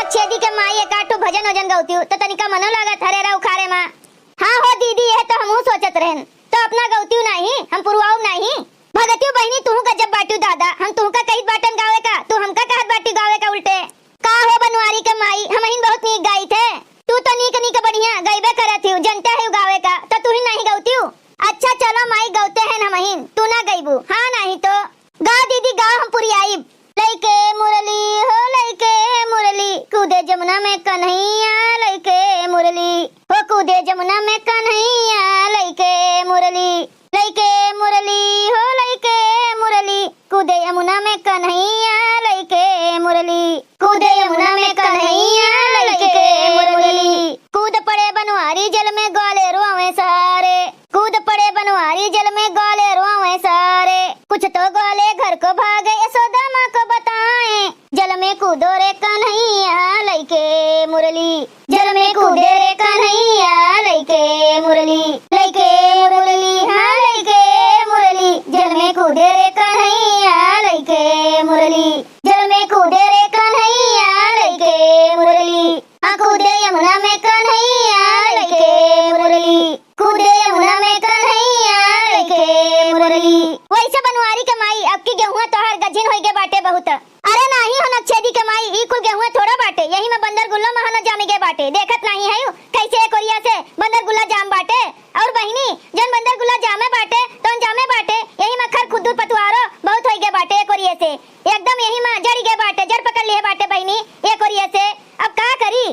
नक्षेदी के माई एकाठो भजन वजन गौती तो तनिका मनो लागत हरे रा उखारे मा। हाँ हो दीदी यह तो हमहू सोचत रहन तो अपना गौती नहीं हम पुरवाऊ नहीं भगतियो बहनी तू गजब बाटू दादा हम तू का कहित बाटन गावे का तू हमका कहत बाटी गावे का उल्टे का हो बनवारी के माई हमहिन बहुत नीक गाई थे तू तो नीक नीक बढ़िया गाइबे करत हूँ जनते है गावे का तो तू ही नहीं गौती हूँ। अच्छा चलो माई गौते हैं हमहिन तू ना गईबू हाँ नहीं तो गा दीदी गा हम पूरी आई लइके मुरली हो लइके मुरली कूदे जमुना में कन्हैया लइके मुरली हो कूदे जमुना में कन्हैया लइके मुरली हो लइके मुरली कूदे यमुना में कन्हैया लइके मुरली कूदे यमुना में कन्हैया लइके मुरली कूद पड़े बनवारी जल में ग्वाले रोवे सारे कूद पड़े बनवारी जल में ग्वाले रोवे सारे कुछ तो ग्वाले घर को भागे यशोदा माँ को बताएं जल में कूदो रे कन्हैया लइके मुरली जल में कूदे रे कन्हैया लइके मुरली हाँ लइके मुरली जल में कूदे रे कन्हैया लइके मुरली जल में कूदे रे कन्हैया लइके मुरली हाँ कूदे यमुना में कन्हैया लइके मुरली कूदे यमुना में कन्हैया लइके मुरली। वैसे बनवारी के माई अब की गेहूं तोहर गजिन होई गे बाटे बहुत अरे नहीं हो नक्षेदी के माई ई कुल गेहूं थोड़ा बाटे यही में बंदर गुल्लो महाना जामी गे बाटे देखत नहीं है कैसे एक ओरिया से बंदर गुल्ला जाम बाटे और बहिनी जन बंदर गुल्ला जामे बाटे तो जामे बाटे यही में खर खुद्दू पतवारो बहुत होई गे बाटे एक ओरिया से एकदम यही में जड़ी गे बाटे जड़ पकड़ लिए बाटे बहिनी एक ओरिया से अब का करी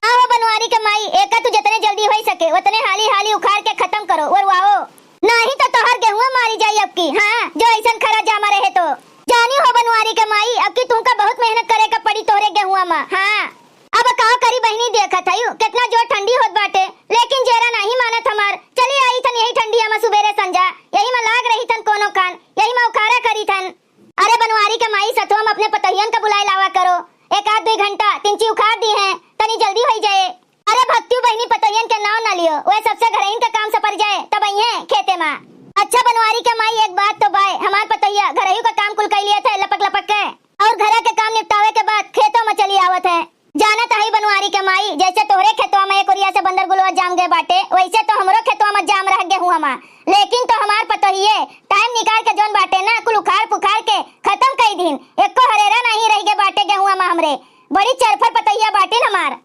आओ बनवारी के माई एका तू जितने जल्दी हो सके उतने हाली हाली उखाड़ के खत्म करो और वाओ नहीं तो तोहर गेहूं मारी जाई अब की हाँ जो ऐसन खरा जामा रहे तो जानी हो बनवारी के माई अब की तुमका बहुत मेहनत करे का पड़ी तोरे गेहुआ में हाँ अब का करी बहनी देखत हयू कितना जोर ठंडी होत बाटे लेकिन जेरा नहीं मानत हमार चली आई थन यही ठंडी में सुबेरे संजा यही में लाग रही थन कोनो कान यही में उखाड़ा करी थन। अरे बनवारी के माई सतवा में अपने पतहियन का बुलाए लावा करो एक आध 2 घंटा तिंची उखाड़ दी है तनी जल्दी हो जाए। अरे भक्तियों बहनी पतहियन के नाव ना लियो वह सबसे घरहीन का काम सपर जाए तब आई है खेते में। अच्छा बनवारी के माई एक बात तो बाय हमार पतैया घरही का काम कुल कर लिए थे लपक लपक के और घर के काम निपटावे के बाद खेतों में चली आवत है जानत है बनवारी के माई जैसे तोहरे खेतवा में एक ओरिया से बंदर गुलवा जाम गए बाटे वैसे तो हमरो खेतवा में जाम रह गए हुआ लेकिन तो हमार पतोहिए टाइम निकाल के जोन बाटे ना कुल उखाड़ पुखाड़ के खत्म कई दिन एको हरेरा नहीं रह गए बाटे गेहुआ में हमरे बड़ी चरफर पतैया बाटे हमार।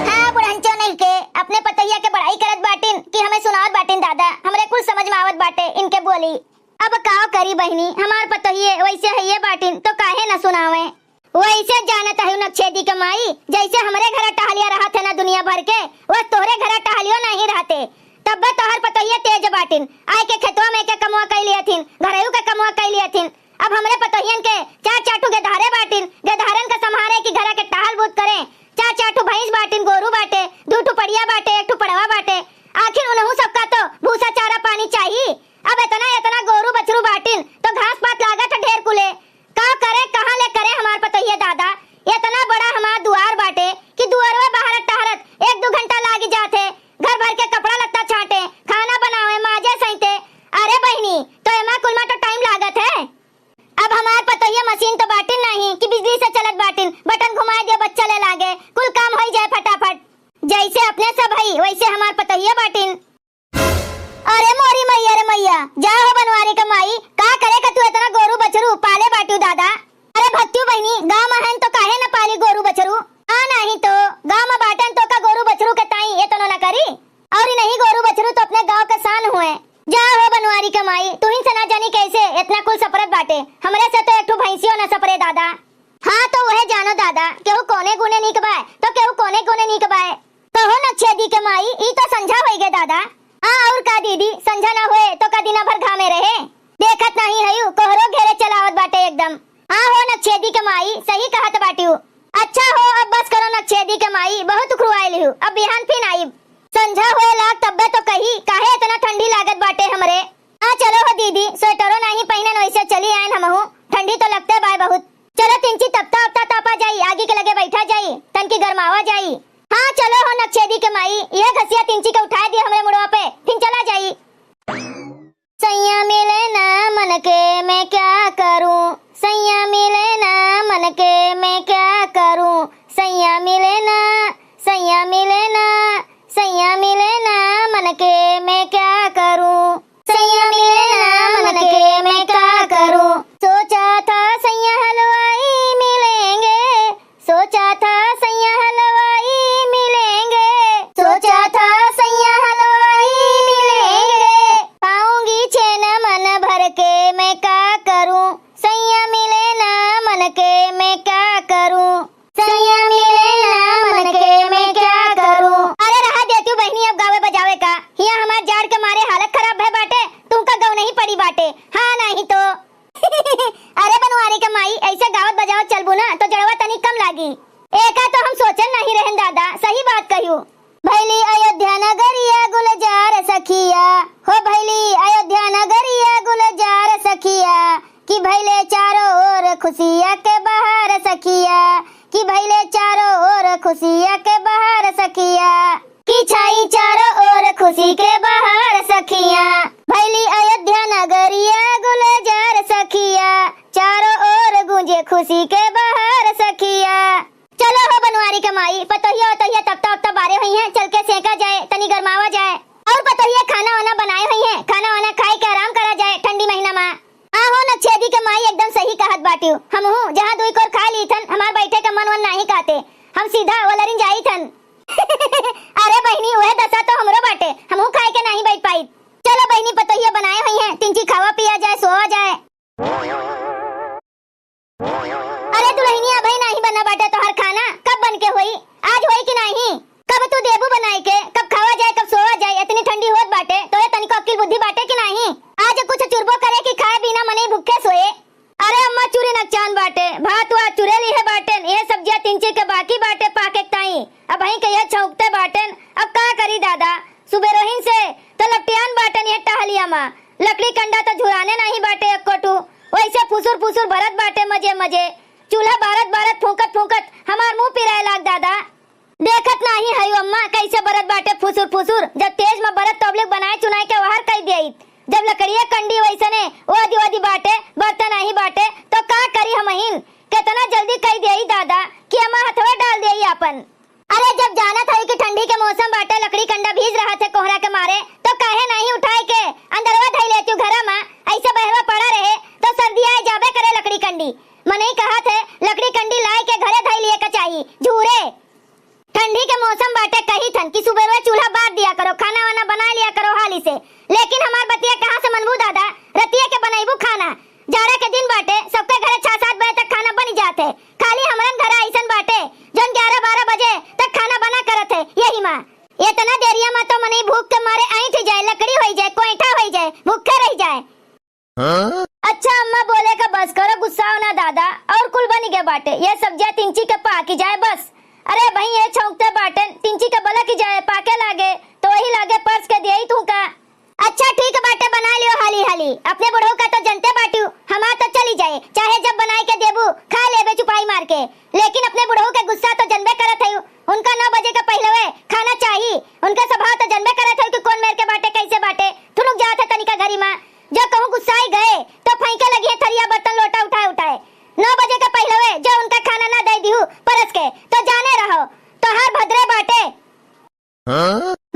हाँ बुढ़ंचो नहीं के अपने पतैया के बड़ाई करत बाटिन कि हमें सुनावत बाटिन दादा हमरे कुछ समझ में आवत बाटे इनके बोली अब काव करी बहनी हमार पतोहिए वैसे है ये बाटिन तो काहे न सुनावे वैसे जानत है नक्षेदी के माई जैसे हमरे घर टहलिया रहा थे ना दुनिया भर के वह तोहरे घर टहलियो नहीं रहते तब तोहर पतोहिए तेज बाटिन आए के खेतवा में के कमवा कर लिए थीन घरेऊ के कमवा कर लिए थीन अब हमरे पतोहियन के चार चाटू के धारे बाटिन गधारन का संभारे की घर के टहल बूत करे चार चाटू भैंस बाटिन गोरू बाटे 2 ठू पड़िया बाटे 1 ठू पड़वा बाटे आखिर उन्हों सबका तो भूसा चारा पानी चाहिए। अब इतना इतना गोरू बछरू बाटिन तो घास पात लागत है ढेर कुले का करे कहां ले करे हमार पतोहिए दादा इतना बड़ा हमार दुआर बाटे कि दुआरवा बाहर टहरत 1-2 घंटा लागी जाते घर भर के कपड़ा लत्ता छाटे खाना बनावे माजे सहिते अरे बहनी तो एमा कुल में तो टाइम लागत है। अब हमार पतोहिए मशीन तो बाटिन नहीं कि बिजली से चलत बाटिन बटन घुमाए दिए बच्चा ले लागे कुल काम हो जाए फटाफट जैसे अपने सब है वैसे हमार पतोहिए बाटिन। अरे मोरी मैया रे मैया जा हो बनवारी का माई का करे का तू इतना गोरू बछरू पाले बाटू दादा। अरे भक्तियों बहनी गांव में हन तो काहे न पाली गोरू बछरू हाँ नहीं तो गांव में बाटन तो का गोरू बछरू के ताई ये तो न करी और नहीं गोरू बछरू तो अपने गांव का शान हुए जा हो बनवारी का माई तू ही सना जानी कैसे इतना कुल सपरत बाटे हमरे से तो एक ठो भैंसियो न सपरे दादा। हाँ तो वह जानो दादा केहू कोने गुने नहीं कबाए तो केहू कोने गुने नहीं कबाए तो हो नक्षेदी के माई ई तो संझा होई गे दादा। हाँ और का दीदी संझा ना हुए तो का दिना भर घामे रहे देखत नहीं है कोहरो घेरे चलावत बाटे एकदम। हाँ हो नक्षेदी के माई सही कहत बाटी। अच्छा हो अब बस करो नक्षेदी के माई बहुत खुआइली हूँ अब बिहान फिर आई संझा हुए लाग तब्बे तो कही काहे इतना ठंडी लागत बाटे हमरे। हाँ चलो हो दीदी स्वेटरो नहीं पहने वैसे चली आयन हमहू ठंडी तो लगते बाय बहुत चलो तिंची तपता उपता तापा जाई आगे के लगे बैठा जाई तन की गरमावा जाई। हाँ चलो हो नक्षेदी के माई यह घसिया तिंची के उठा दी हमरे मुड़वा पे फिर चला जाई। सैया मिले ना मन के मैं क्या करूं सैया मिले ना मन के मैं क्या करूं के मैं क्या करूं, सैया मिले ना मन के मैं क्या करूं। अरे रहा देती हूँ बहनी अब गावे बजावे का, यहाँ हमारे जाड़ के मारे हालत खराब है बाटे, तुमका गाँव नहीं पड़ी बाटे। हाँ नहीं तो अरे बनवारी के माई ऐसे गावत बजावत चलबू ना तो जड़वा तनी कम लागी। एका तो हम सोचल नहीं रहन दादा, सही बात कहियो। भैली अयोध्या नगरिया गुलजार सखिया, हो भैली अयोध्या नगरिया गुलजार सखिया, कि भैले चारों ओर खुशिया के बहार सखिया, कि भैले चारों ओर खुशिया के बहार सखिया, कि छाई चारों ओर खुशी के बहार सखिया। भैली अयोध्या नगरिया गुलजार सखिया, चारों ओर गूंजे खुशी के बहार सखिया। चलो हो बनवारी के माई, पतोहिया तब तक बारे हुई हैं, चल के सेका जाए, तनी गरमावा जाए। और पतोहिया खाना वाना बनाए हुई हैं, खाना वाना खाए के आराम करा जाए ठंडी महीना में। आहो नक्षेदी के माई एकदम सही कहत बाटियो, हम हूँ जहाँ दुई कोर खा ली थन, हमार बैठे के मन वन नहीं काते, हम सीधा वलरिन जाई थन अरे बहनी वह दशा तो हमरो बाटे, हम हूँ खाए के नहीं बैठ पाई। चलो बहनी पतोहिया बनाए हुई हैं, तिनची खावा पिया जाए, सोवा जाए। अरे दुल्हनिया भाई नहीं बना बाटे तोहर खाना, कब बन के होई, आज होई कि नहीं, कब तू देबू बनाई के, कब खावा जाए कब सोवा जाए, इतनी ठंडी होत बाटे तो ये तनिको अक्ल बुद्धि बाटे कि नहीं, आज कुछ चुरबो करे कि खाए बिना मने भूखे सोए। अरे अम्मा चूरी नकचान बाटे, भात वा चुरेली है बाटेन, ये सब्जियां तिनचे के बाकी बाटे पाके ताई, अब वहीं के ये छौंकते बाटेन, अब का करी दादा, सुबेरोहिन से तो लपटियान बाटेन ये टहलिया मा, लकड़ी कंडा तो झुराने नहीं बाटे एक कोटू, वैसे फुसुर फुसुर भरत बाटे मजे मजे, चूल्हा बारत फूंकत फूंकत हमार मुंह पिराए लाग दादा। देखत नहीं है अम्मा कैसे बरत बाटे फुसुर फुसुर, जब तेज में बरत तबलिक बनाए चुनाए के वहार कई देई, जब लकड़िया कंडी वैसने वादी वादी बाटे बर्तन नहीं बाटे तो का करी हमहिन, कितना जल्दी कई देई दादा कि अम्मा हथवा डाल देई अपन। अरे जब जाना था कि ठंडी के मौसम बाटे, लकड़ी कंडा भीज रहा थे कोहरा के मारे, तो काहे नहीं उठाए के अंदरवा धई लेती घरा में, ऐसे बहवा पड़ा रहे तो सर्दी आए जाबे करे लकड़ी कंडी, मने ही कहा थे लकड़ी कंडी लाए के घरे धई लिए का चाहिए झूरे। ठंडी के मौसम बाटे कही थन कि सुबह में चूल्हा बार दिया करो, खाना वाना बना लिया करो हाली से, लेकिन हमार बतिया कहाँ से मनबू दादा, रतिया के बनाईबू खाना, जाड़ा के दिन बाटे सबके घरे 6-7 बजे तक खाना बन जाते, खाली हमारन घर ऐसन बाटे जन 11-12 बजे तक खाना बना करत है, यही माँ इतना देरिया में तो मने भूख के मारे ऐठ जाए, लकड़ी हो जाए, कोईठा हो जाए, भूखे रह जाए। अच्छा अम्मा बोले का बस करो, गुस्सा ना दादा, और कुल बन गए बाटे, ये सब्जियां तिंची के पाकी जाए बस। अरे भाई ये छौंकते बाटे तिंची के बला की जाए, पाके लागे तो वही लागे पर्स के दिए तू का। अच्छा ठीक बाटे बना लियो हाली हाली, अपने बुढ़ऊ का तो जनते बाटू, हमार तो चली जाए, चाहे जब बनाए के देबू खा लेबे चुपाई मार के, लेकिन अपने बुढ़ऊ के गुस्सा तो जनबे करत है, उनका 9 बजे के पहले खाना चाहिए, उनका स्वभाव तो जनबे करत है कि कौन मेर के बाटे कैसे बाटे, थुनुक जात है तनिका घरी मां, जो कहूँ गुस्साई गए तो फेंके लगी है थरिया बर्तन लोटा उठाए 9 बजे के पहले जो उनका खाना ना दे दी परस के तो जाने रहो तो हर भद्रे बाटे।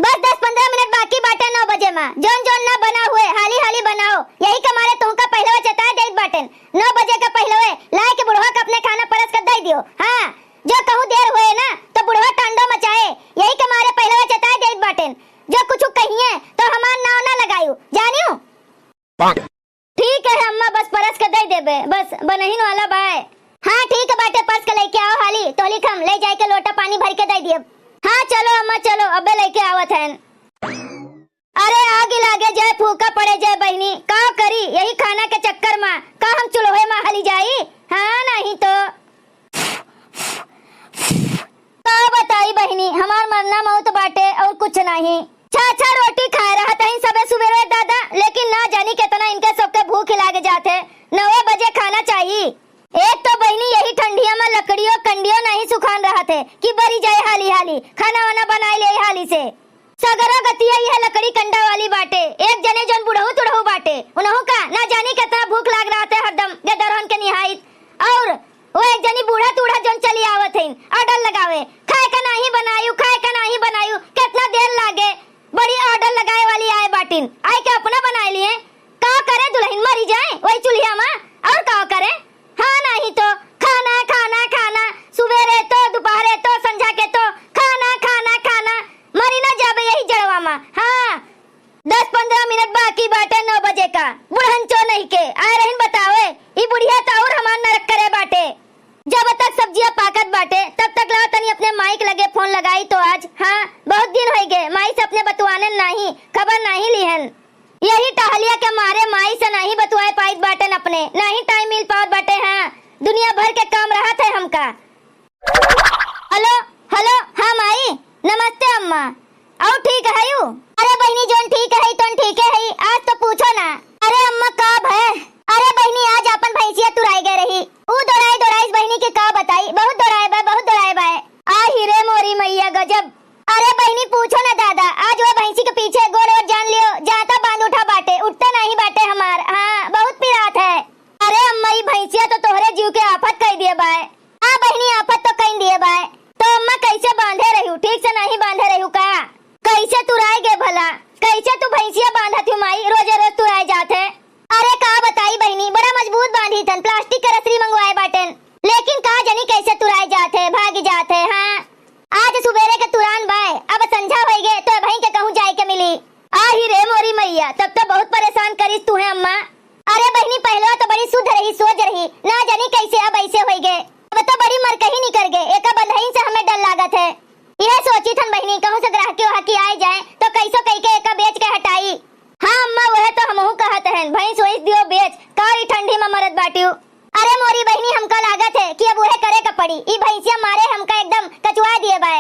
बस 10-15 मिनट बाकी बाटे 9 बजे में, जोन जोन ना बना हुए हाली हाली बनाओ, यही कमारे तुमका पहले चेता दे बाटे, 9 बजे के पहले लाए के बुढ़वा का अपने खाना परस कर दे दियो। हाँ जो कहूँ देर हुए ना तो बुढ़वा टांडो मचाए, यही कमारे पहले चेता दे बाटे, जो कुछ कहिए तो हमार नाव ना लगायू जानियो। ठीक है अम्मा बस परस के दे देबे, बस बनहीन वाला बाय। हाँ ठीक है बाटे परस के लेके आओ हाली, तोली खम ले जाए के लोटा पानी भर के दे दिए। हाँ चलो अम्मा चलो अबे लेके आवत हैं। अरे आगे लागे जाए फूका पड़े जाए बहनी, का करी यही खाना के चक्कर में का हम चूल्हे में हाली जाई। हाँ नहीं तो बताई बहनी हमार मरना मौत बाटे और कुछ नहीं, छा रोटी खा रहा था सबे सुबह दादा, लेकिन ना जानी कितना इनके सबके भूख लागे जाते, 9 बजे खाना चाहिए। एक तो बहनी यही ठंडिया में लकड़ियों कंडियों नहीं सुखान रहा थे कि बरी जाए हाली हाली खाना वाना बनाए ले हाली से, सगरा गतिया यह लकड़ी कंडा वाली बाटे, एक जने जन बुढ़ऊ तुढ़ऊ बाटे, उन्हों का ना जानी कितना भूख लाग रहा थे हरदम गदरहन के निहायत, और वो एक जनी बूढ़ा तूढ़ा जन चली आवत है ऑर्डर लगावे, खाए का नहीं बनायू कितना देर लागे, बड़ी ऑर्डर लगाए वाली आए बाटिन, आए के अपना बना लिए, का करे दुल्हन मरी जाए वही चूल्हा में, और का करे। हाँ नहीं तो खाना खाना खाना, सुबेरे तो दोपहरे तो संझा के तो खाना मरी ना जाबे यही जड़वा में। हाँ 10-15 मिनट बाकी बाटे 9 बजे का, बुढ़न चो नहीं के आए रहन बतावे, ई बुढ़िया तो और हमार नरक करे बाटे। बाटे तब तक लाओ तनी अपने माइक लगे फोन लगाई तो आज। हाँ बहुत दिन हो गए माई से अपने बतवाने नहीं खबर नहीं लिहन। यही टहलिया के मारे माई से नहीं बतवाए पाई बाटे अपने नहीं टाइम मिल पाओ बाटे। हाँ दुनिया भर के काम रहा थे हमका। हेलो हेलो हाँ माई नमस्ते अम्मा। और ठीक है यू? अरे बहनी जोन ठीक है तो ठीक है आज तो पूछो ना। अरे अम्मा कब है? अरे बहनी आज अपन भैंसिया तुराई गए रही ऊ दौड़ाई दौड़ाई बहनी के का बताई बहुत दौड़ाए बाय आ हीरे मोरी मैया गजब। अरे बहनी पूछो ना दादा आज वो भैंसी के पीछे गोड़ और जान लियो जाता बांध उठा बाटे उठता नहीं बाटे हमार। हाँ बहुत पिरात है। अरे अम्मा ये भैंसिया तो तोहरे जीव के आफत कह दिए बाय। हाँ बहनी आफत तो कह दिए बाय। तो अम्मा कैसे बांधे रही ठीक से नहीं बांधे रही का? कैसे तुराए गे भला? कैसे तू भैंसिया बांधा थी माई रोजे रोज तुराए जाते? अरे का बताई बहनी बड़ा मजबूत बांधी थन प्लास्टिक का रसरी मंगवाए बाटन लेकिन का जनी कैसे तुराए जाते भागी जाते। हाँ आज सुबेरे के तुरान बाय अब संझा हो गए तो भाई के कहूँ जाए के मिली। आ ही रे मोरी मैया तब तो बहुत परेशान करीस तू है अम्मा। अरे बहनी पहले तो बड़ी शुद्ध रही सोच रही ना जानी कैसे अब ऐसे हो गए अब तो बड़ी मर कहीं निकल गए एक बंधई से हमें डर लागत है। यह सोची थन बहनी कहूँ से ग्राहक के वहाँ की आए जाए तो कैसो कह के एक बेच के हटाई। हाँ अम्मा वह तो हमहू कहत हैं भैंस वही दियो बेच कारी ठंडी में मरद बाटियो। अरे मोरी बहनी हमका लागत है कि अब वह करे का पड़ी ई भैंसिया मारे हमका एकदम कचवा दिए बाय।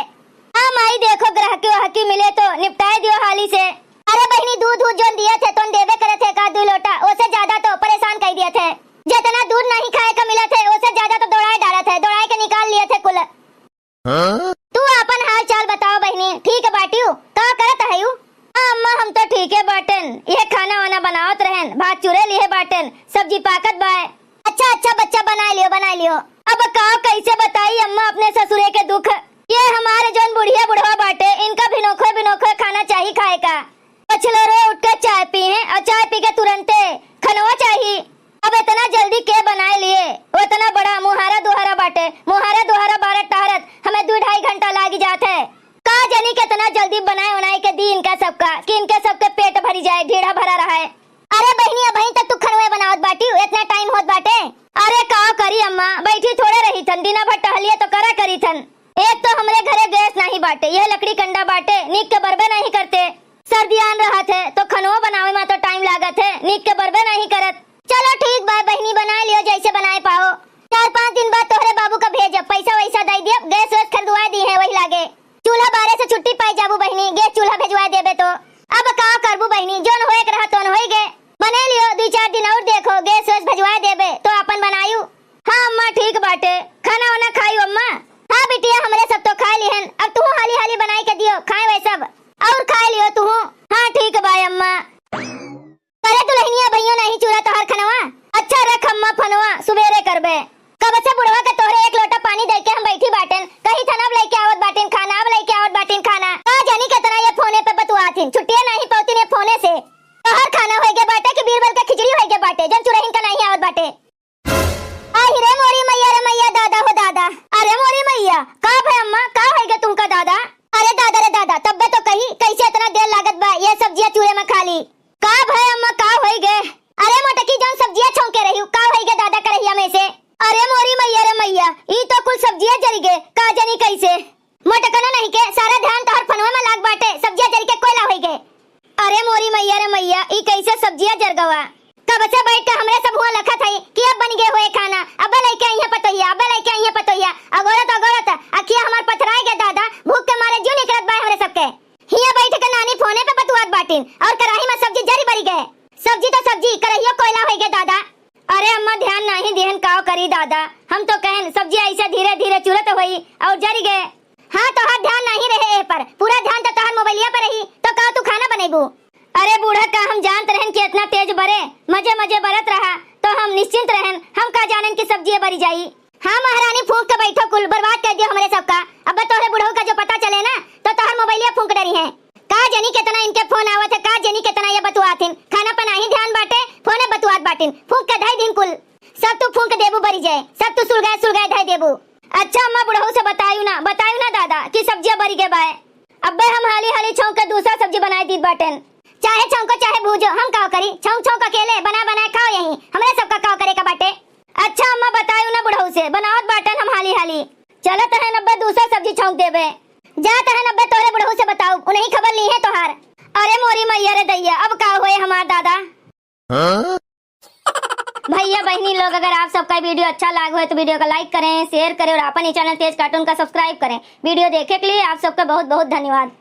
हाँ माई देखो ग्राहक के वहाँ की मिले तो निपटाए दियो हाली से। अरे बहनी दूध जोन दिए थे तो देवे करे थे का 2 लोटा उससे ज्यादा तो परेशान कर दिए थे। जितना दूध नहीं खाए का मिला थे उससे ज्यादा तो दौड़ाए डाला थे दौड़ाए के निकाल लिए थे कुल। तू अपन हाल चाल बताओ बहनी ठीक है बाटियो का करत है यू? अम्मा हम तो ठीक है बाटन यह खाना वाना बनावत रहन भात चूरे लिए बाटन सब्जी पाकत बाय। अच्छा बच्चा बना लियो। अब का कैसे बताई अम्मा अपने ससुरे के दुख। ये हमारे जोन बुढ़िया बुढ़वा बाटे इनका बिनोखे खाना चाहिए खाए का। पछलो रो उठ के चाय पी है और चाय पी के तुरंते खनवा चाहिए। अब इतना जल्दी के बनाए लिए वो इतना बड़ा मुहारा दुहारा बाटे मुहारा दुहारा बारह टहरत हमें 2-2.5 घंटा लागी जाते है। का जानी कितना जल्दी बनाए के दी इनका सबका कि इनके सबके पेट भरी जाए ढेरा भरा रहा है। अरे बहनी अब तक तू खनवे बनावत बाटी इतना टाइम होत बाटे। अरे का करी अम्मा बैठी थोड़े रही थन दिना भर टहलिए तो करा करी थन। एक तो हमरे घरे गैस नहीं बाटे यह लकड़ी कंडा बाटे नीक के बरबे नहीं करते सर्दियान रहा थे तो खनवा बनावे में तो टाइम लागत है नीक के बरबे नहीं करत। चलो ठीक बा बहनी बना लियो जैसे बनाए पाओ 4-5 दिन बाद तोहरे बाबू का भेज पैसा वैसा दे दियो गैस वैस खरीदवा दी है वही लागे चूल्हा बारे से छुट्टी पाई जाबू बहनी गैस चूल्हा भेजवा देबे तो। अब का करबू बहनी जोन होए रहा तोन होई गए बने लियो 2-4 दिन और देखो गैस वैस भेजवा देबे तो अपन बनायू। हाँ अम्मा ठीक बाटे खाना वाना खाई अम्मा? हाँ बिटिया हमरे सब तो खा लिहन अब तू हाली हाली बनाई के दियो खाए वै सब और खा लियो तू। हाँ ठीक बाय अम्मा। करे दुल्हनिया भैया नहीं चूरा तोहर खनवा अच्छा रख अम्मा फनवा सुबेरे करबे। कब से बुढ़वा के तोहरे 1 लोटा पानी दे के हम बैठी बाटन कहीं थनब लेके आवत बाटिन खाना अब लेके आवत बाटिन खाना का जानी कितना ये फोने पे बतुआथिन छुट्टियां नहीं पौती ने फोने से। तोहर खाना होई के बाटे कि बीरबल का खिचड़ी होई के बाटे जन चुरहिन का नहीं आवत बाटे। आ रे मोरी मैया रे मैया दादा हो दादा। अरे मोरी मैया का भाई अम्मा का होई के तुमका दादा? अरे दादा रे दादा तब्बे तो कही कैसे इतना देर लागत बा ये सब्जियां चूरे में खा ली का भाई अम्मा का होई गे? अरे मोटकी जन सब्जियां छौंके रही का होई गे दादा करहिया में से? अरे मोरी मैया रे मैया ई तो कुल सब्जियां जरी गे का जानी कैसे मोटकना नहीं के सारा ध्यान तोहर फनवा में लाग बाटे सब्जियां जरी के कोयला होई गे। अरे मोरी मैया रे मैया ई कैसे सब्जियां जर गवा कब से बैठ के हमरे सब हुआ लखत है कि अब बन गए हुए खाना अब लेके आई है पतोहिया अगोरत अखिया हमार पथराए गे दादा भूख के मारे जीव निकलत बा हमरे सबके। हिया बैठ के नानी फोने पे बतुआत बाटिन और कराही में सब्जी जरी बरी गए सब्जी तो सब्जी करहियो कोयला होई गे दादा। अरे अम्मा ध्यान नहीं देहन काव करी दादा हम तो कहन सब्जी ऐसे धीरे धीरे चुरत हुई और जरी गए। हाँ तो हर ध्यान नहीं रहे पर पूरा ध्यान तो तोहर मोबाइलिया पर रही तो का तू खाना बनेबू? अरे बूढ़ा का हम जानत रहन कि इतना तेज बरे मजे बरत रहा तो हम निश्चिंत रहन हम का जानन की सब्जी बरी जाई। हाँ महारानी फूंक के बैठो कुल बर्बाद कर दियो हमरे सबका। अब तोहरे बुढ़ऊ का जो पता चले ना तो तोहर मोबाइलिया फूंक डरी है का जानी कितना इनके फोन आवत है का जानी कितना ये बतुआथिन खाना पर नहीं ध्यान बाटे फोने बतुआत बाटिन फूंक के धाई दिन कुल सब तू फूंक देबू बरी जाए सब तू सुलगाए धाई देबू। अच्छा अम्मा बुढ़ऊ से बतायू ना दादा कि सब्जियां बरी के बाय अब्बे हम हाली छौंक के दूसरा सब्जी बनाई दी बाटन चाहे छौंको चाहे भूजो हम काव करी छौंक अकेले बना खाओ यही हमरे सबका काव करे का बाटे। अच्छा अम्मा बतायू ना बुढ़ऊ से बनावत बाटन हम हाली चलो तो है नब्बे दूसरा सब्जी छौंक देबे। जा तो है नब्बे तोरे बुढ़ऊ से बताओ, उन्हें खबर ली है तोहार। अरे मोरी मैया रे दैया, अब का हुए हमार दादा। भैया बहनी लोग, अगर आप सबका वीडियो अच्छा लगा हो तो वीडियो को लाइक करें, शेयर करें और अपन ही चैनल तेज कार्टून का सब्सक्राइब करें। वीडियो देखने के लिए आप सबका बहुत बहुत धन्यवाद।